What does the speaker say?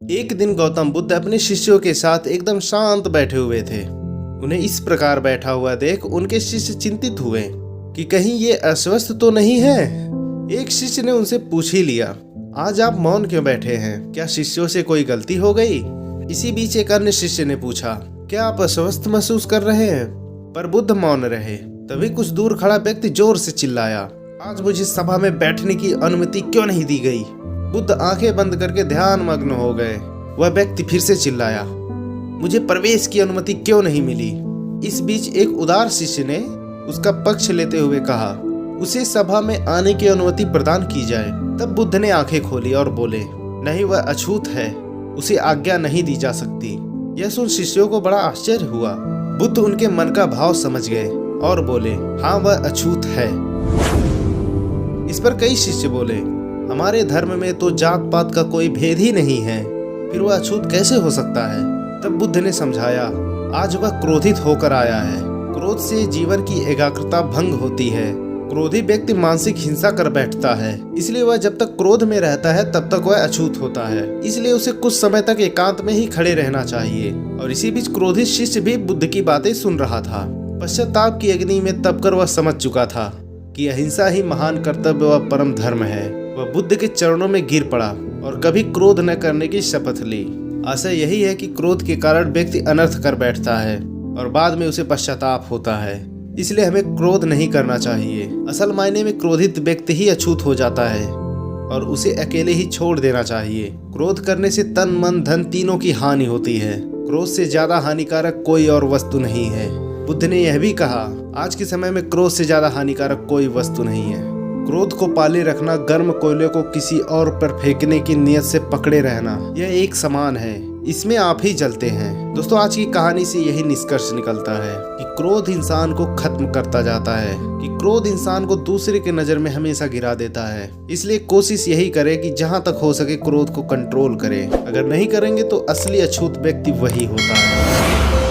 एक दिन गौतम बुद्ध अपने शिष्यों के साथ एकदम शांत बैठे हुए थे। उन्हें इस प्रकार बैठा हुआ देख उनके शिष्य चिंतित हुए कि कहीं ये अस्वस्थ तो नहीं है। एक शिष्य ने उनसे पूछ ही लिया, आज आप मौन क्यों बैठे हैं? क्या शिष्यों से कोई गलती हो गई? इसी बीच एक अन्य शिष्य ने पूछा, क्या आप अस्वस्थ महसूस कर रहे हैं? पर बुद्ध मौन रहे। तभी कुछ दूर खड़ा व्यक्ति जोर से चिल्लाया, आज मुझे सभा में बैठने की अनुमति क्यों नहीं दी गई? बुद्ध आंखें बंद करके ध्यान मग्न हो गए। वह व्यक्ति फिर से चिल्लाया, मुझे प्रवेश की अनुमति क्यों नहीं मिली? इस बीच एक उदार शिष्य ने उसका पक्ष लेते हुए कहा, उसे सभा में आने की अनुमति प्रदान की जाए। तब बुद्ध ने आंखें खोली और बोले, नहीं, वह अछूत है, उसे आज्ञा नहीं दी जा सकती। यह सुन शिष्यों को बड़ा आश्चर्य हुआ। बुद्ध उनके मन का भाव समझ गए और बोले, हाँ, वह अछूत है। इस पर कई शिष्य बोले, हमारे धर्म में तो जात पात का कोई भेद ही नहीं है, फिर वह अछूत कैसे हो सकता है? तब बुद्ध ने समझाया, आज वह क्रोधित होकर आया है। क्रोध से जीवन की एकाग्रता भंग होती है। क्रोधी व्यक्ति मानसिक हिंसा कर बैठता है, इसलिए वह जब तक क्रोध में रहता है तब तक वह अछूत होता है। इसलिए उसे कुछ समय तक एकांत में ही खड़े रहना चाहिए। और इसी बीच क्रोधित शिष्य भी बुद्ध की बातें सुन रहा था। पश्चाताप की अग्नि में तपकर वह समझ चुका था कि अहिंसा ही महान कर्तव्य व परम धर्म है। वह बुद्ध के चरणों में गिर पड़ा और कभी क्रोध न करने की शपथ ली। आशय यही है कि क्रोध के कारण व्यक्ति अनर्थ कर बैठता है और बाद में उसे पश्चाताप होता है। इसलिए हमें क्रोध नहीं करना चाहिए। असल मायने में क्रोधित व्यक्ति ही अछूत हो जाता है और उसे अकेले ही छोड़ देना चाहिए। क्रोध करने से तन मन धन तीनों की हानि होती है। क्रोध से ज्यादा हानिकारक कोई और वस्तु नहीं है। बुद्ध ने यह भी कहा, आज के समय में क्रोध से ज्यादा हानिकारक कोई वस्तु नहीं है। क्रोध को पाले रखना गर्म कोयले को किसी और पर फेंकने की नियत से पकड़े रहना, यह एक समान है। इसमें आप ही जलते हैं। दोस्तों, आज की कहानी से यही निष्कर्ष निकलता है कि क्रोध इंसान को खत्म करता जाता है, कि क्रोध इंसान को दूसरे के नजर में हमेशा गिरा देता है। इसलिए कोशिश यही करें कि जहां तक हो सके क्रोध को कंट्रोल करें। अगर नहीं करेंगे तो असली अछूत व्यक्ति वही होता है।